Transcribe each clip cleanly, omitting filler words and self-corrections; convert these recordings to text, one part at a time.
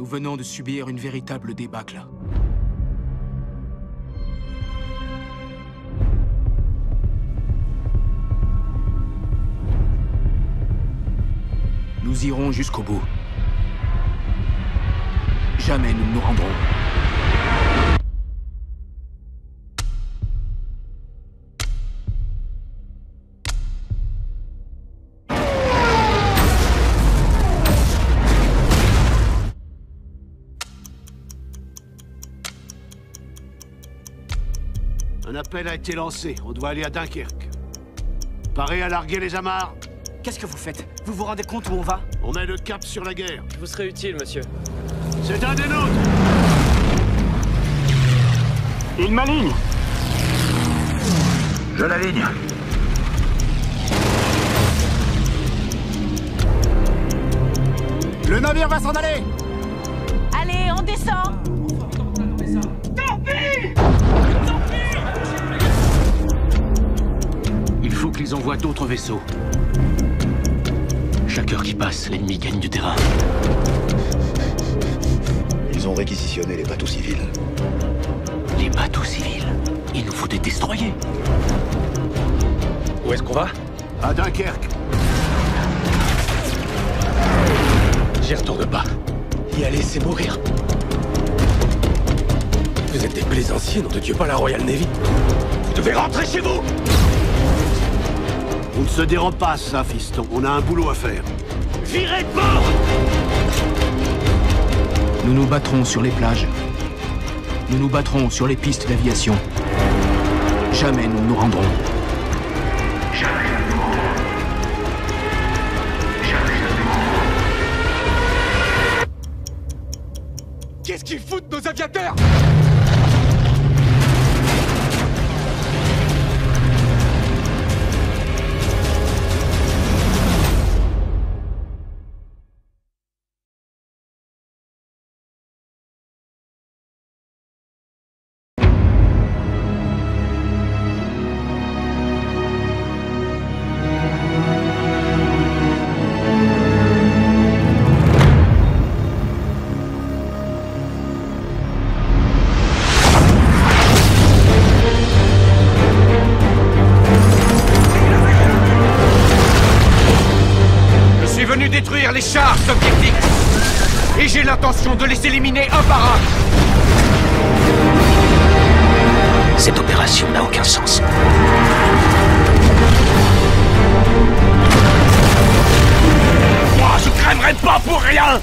Nous venons de subir une véritable débâcle. Nous irons jusqu'au bout. Jamais nous ne nous rendrons. Un appel a été lancé. On doit aller à Dunkerque. Paré à larguer les amarres. Qu'est-ce que vous faites? Vous vous rendez compte où on va? On met le cap sur la guerre. Je vous serai utile, monsieur. C'est un des nôtres. Il m'aligne. Je l'aligne. Le navire va s'en aller! Allez, on descend! Il faut qu'ils envoient d'autres vaisseaux. Chaque heure qui passe, l'ennemi gagne du terrain. Ils ont réquisitionné les bateaux civils. Les bateaux civils? Il nous faut des destroyers. Où est-ce qu'on va? À Dunkerque. J'y retourne pas. Y aller, c'est mourir. Vous êtes des plaisanciers, nom de Dieu, pas la Royal Navy. Vous devez rentrer chez vous! On ne se dérobe pas à ça, fiston. On a un boulot à faire. Virez de bord! Nous nous battrons sur les plages. Nous nous battrons sur les pistes d'aviation. Jamais nous ne nous rendrons. Jamais nous ne rendrons. Jamais nous ne rendrons. Qu'est-ce qu'ils foutent, nos aviateurs? Détruire les chars soviétiques. Et j'ai l'intention de les éliminer un par un. Cette opération n'a aucun sens. Moi, je crèverai pas pour rien.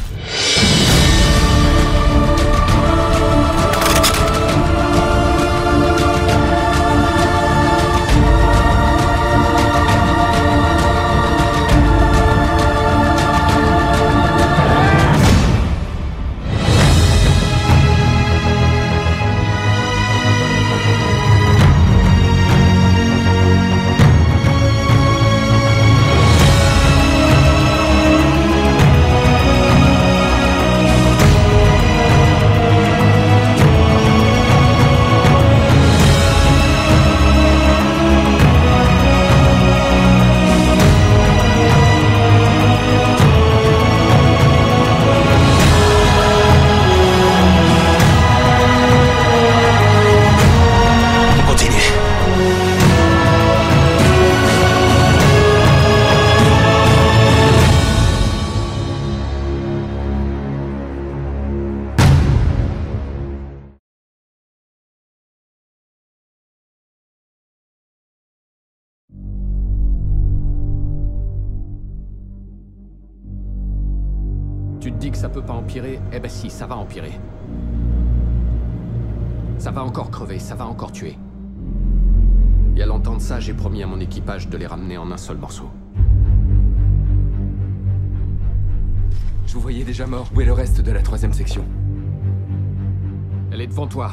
Tu te dis que ça peut pas empirer? Eh ben si, ça va empirer. Ça va encore crever, ça va encore tuer. Il y a longtemps de ça, j'ai promis à mon équipage de les ramener en un seul morceau. Je vous voyais déjà mort. Où est le reste de la 3e section? Elle est devant toi.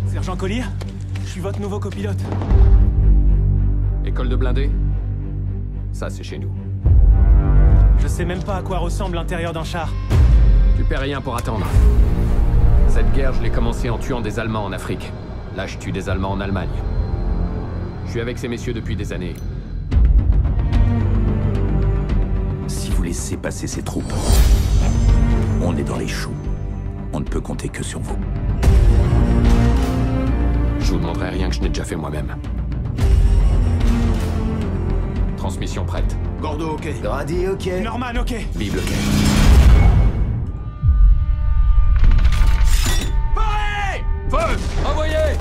Sergent Collier, je suis votre nouveau copilote. École de blindés? Ça, c'est chez nous. Je sais même pas à quoi ressemble l'intérieur d'un char. Tu perds rien pour attendre. Cette guerre, je l'ai commencée en tuant des Allemands en Afrique. Là, je tue des Allemands en Allemagne. Je suis avec ces messieurs depuis des années. Si vous laissez passer ces troupes, On est dans les choux. On ne peut compter que sur vous. Je vous demanderai rien que je n'ai déjà fait moi-même. Transmission prête. Gordo, ok. Grady, ok. Norman, ok. Bible, ok. Paré! Feu! Envoyez!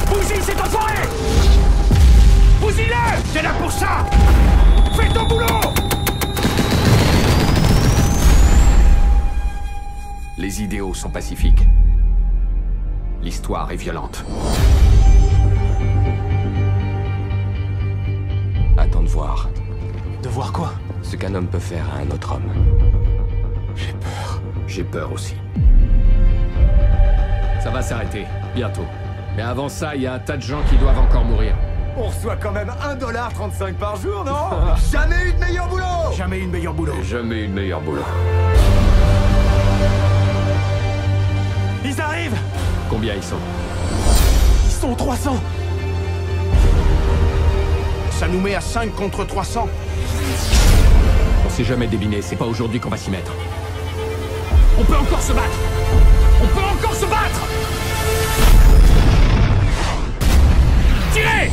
Bousille cet enfoiré! Bousille-le! T'es là pour ça! Fais ton boulot! Les idéaux sont pacifiques. L'histoire est violente. Attends de voir. De voir quoi? Ce qu'un homme peut faire à un autre homme. J'ai peur. J'ai peur aussi. Ça va s'arrêter, bientôt. Mais avant ça, il y a un tas de gens qui doivent encore mourir. On reçoit quand même 1,35$ par jour, non? Jamais eu de meilleur boulot! Jamais eu de meilleur boulot. J'ai jamais eu de meilleur boulot. Ils arrivent! Combien ils sont? Ils sont 300! Ça nous met à 5 contre 300. On s'est jamais débiné, c'est pas aujourd'hui qu'on va s'y mettre. On peut encore se battre! On peut encore se battre! Tirez!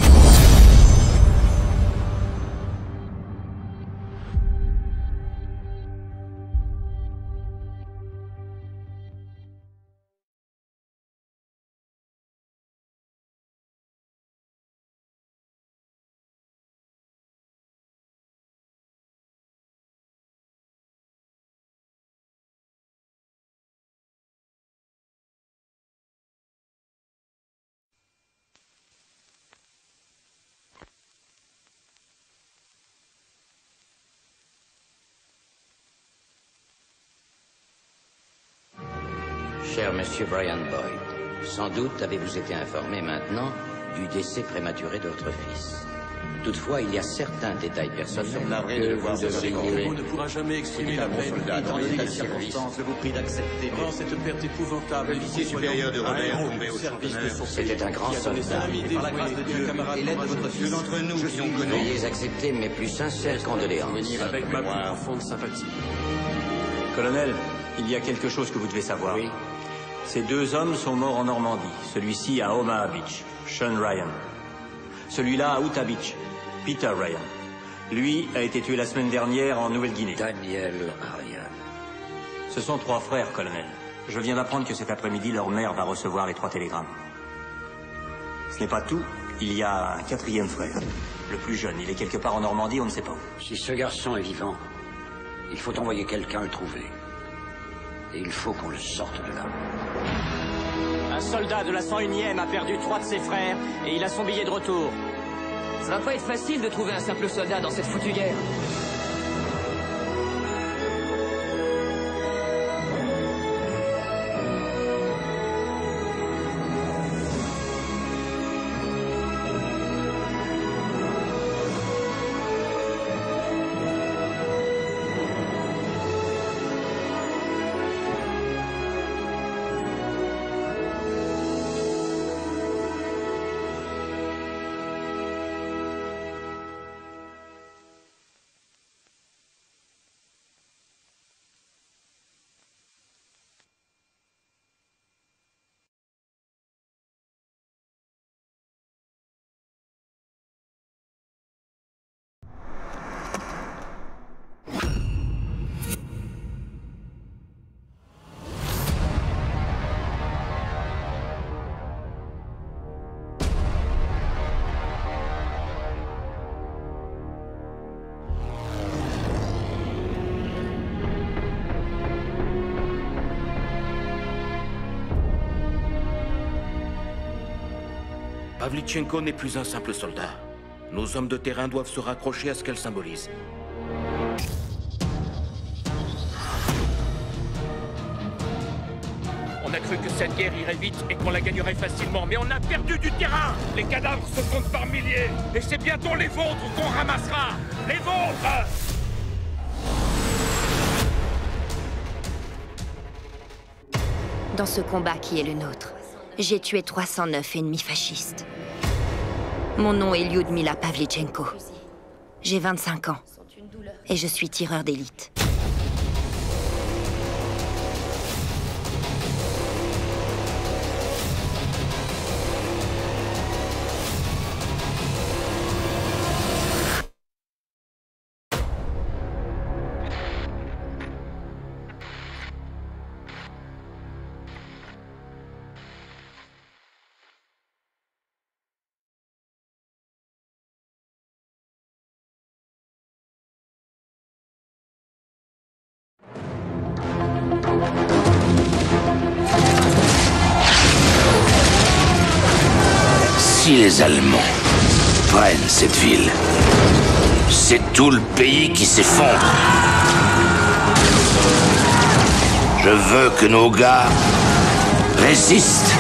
Cher monsieur Brian Boyd, sans doute avez-vous été informé maintenant du décès prématuré de votre fils. Toutefois, il y a certains détails personnels que vous devriez... On ne pourra jamais exprimer la peine dans les circonstances. Je vous prie d'accepter cette perte épouvantable. L'officier supérieur de Rebelle est tombé au centenaire. C'était un grand soldat. Par la grâce de Dieu, et l'aide de votre fils, D'entre nous qui ont connu. Veuillez accepter mes plus sincères condoléances. avec ma plus profonde sympathie. Colonel, il y a quelque chose que vous devez savoir. Oui. Ces deux hommes sont morts en Normandie. Celui-ci à Omaha Beach, Sean Ryan. Celui-là à Utah Beach, Peter Ryan. Lui a été tué la semaine dernière en Nouvelle-Guinée. Daniel Ryan. Ce sont trois frères, colonel. Je viens d'apprendre que cet après-midi, leur mère va recevoir les 3 télégrammes. Ce n'est pas tout. Il y a un 4e frère. Le plus jeune. Il est quelque part en Normandie, on ne sait pas où. Si ce garçon est vivant, il faut envoyer quelqu'un le trouver. Et il faut qu'on le sorte de là. Un soldat de la 101e a perdu 3 de ses frères et il a son billet de retour. Ça va pas être facile de trouver un simple soldat dans cette foutue guerre. Pavlychenko n'est plus un simple soldat. Nos hommes de terrain doivent se raccrocher à ce qu'elle symbolise. On a cru que cette guerre irait vite et qu'on la gagnerait facilement, mais on a perdu du terrain. Les cadavres se comptent par milliers. Et c'est bientôt les vôtres qu'on ramassera. Les vôtres! Dans ce combat qui est le nôtre, j'ai tué 309 ennemis fascistes. Mon nom est Lyudmila Pavlychenko. J'ai 25 ans et je suis tireur d'élite. Si les Allemands prennent cette ville, c'est tout le pays qui s'effondre. Je veux que nos gars résistent.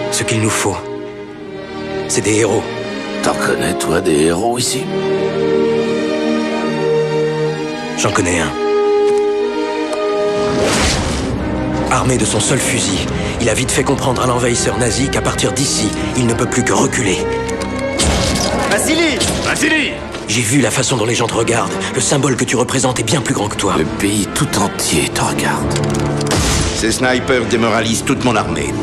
Ce qu'il nous faut, c'est des héros. T'en connais, toi, des héros ici? J'en connais un. Armé de son seul fusil, il a vite fait comprendre à l'envahisseur nazi qu'à partir d'ici, il ne peut plus que reculer. Vassili! Vassili! J'ai vu la façon dont les gens te regardent. Le symbole que tu représentes est bien plus grand que toi. Le pays tout entier te regarde. Ces snipers démoralisent toute mon armée.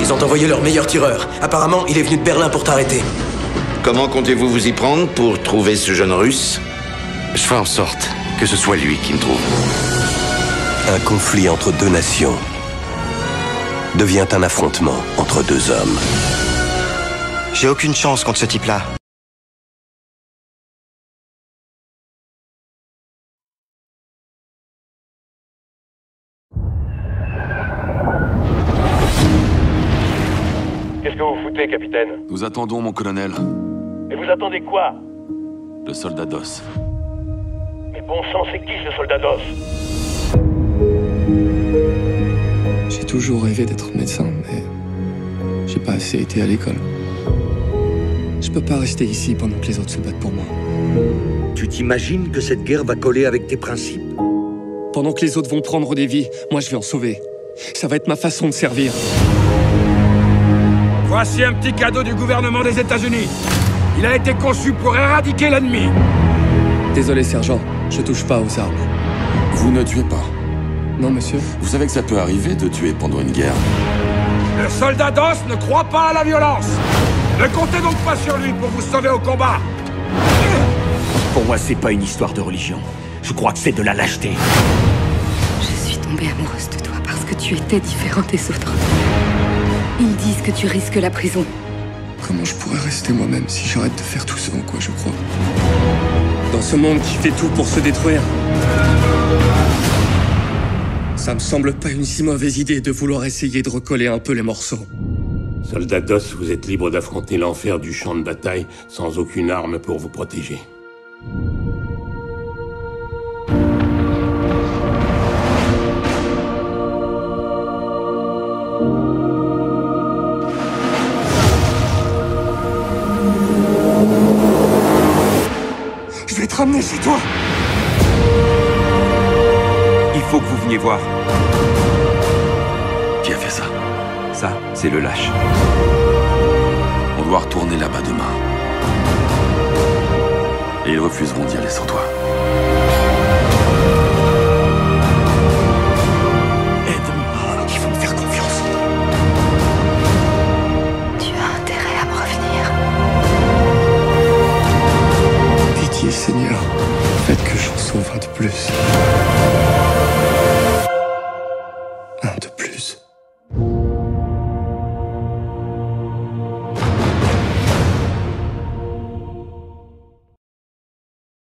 Ils ont envoyé leur meilleur tireur. Apparemment, il est venu de Berlin pour t'arrêter. Comment comptez-vous vous y prendre pour trouver ce jeune Russe? Je ferai en sorte que ce soit lui qui me trouve. Un conflit entre deux nations devient un affrontement entre deux hommes. J'ai aucune chance contre ce type-là. Qu'est-ce que vous foutez, capitaine? Nous attendons, mon colonel. Et vous attendez quoi? Le soldat d'os. Mais bon sang, c'est qui ce soldat d'os? J'ai toujours rêvé d'être médecin, mais j'ai pas assez été à l'école. Je peux pas rester ici pendant que les autres se battent pour moi. Tu t'imagines que cette guerre va coller avec tes principes? Pendant que les autres vont prendre des vies, moi je vais en sauver. Ça va être ma façon de servir. Voici un petit cadeau du gouvernement des États-Unis. Il a été conçu pour éradiquer l'ennemi. Désolé, sergent, je touche pas aux armes. Vous ne tuez pas. Non, monsieur. Vous savez que ça peut arriver de tuer pendant une guerre. Le soldat d'os ne croit pas à la violence. Ne comptez donc pas sur lui pour vous sauver au combat. Pour moi, c'est pas une histoire de religion. Je crois que c'est de la lâcheté. Je suis tombée amoureuse de toi parce que tu étais différent des autres. Ils disent que tu risques la prison. Comment je pourrais rester moi-même si j'arrête de faire tout ce en quoi je crois? Dans ce monde qui fait tout pour se détruire. Ça me semble pas une si mauvaise idée de vouloir essayer de recoller un peu les morceaux. Soldat d'os, vous êtes libre d'affronter l'enfer du champ de bataille sans aucune arme pour vous protéger. Je vais te ramener chez toi. Il faut que vous veniez voir. Qui a fait ça? Ça, c'est le lâche. On doit retourner là-bas demain. Et ils refuseront d'y aller sans toi. Aide-moi, il faut me faire confiance. Tu as intérêt à me revenir. Pitié, Seigneur. Faites que j'en sauve un de plus.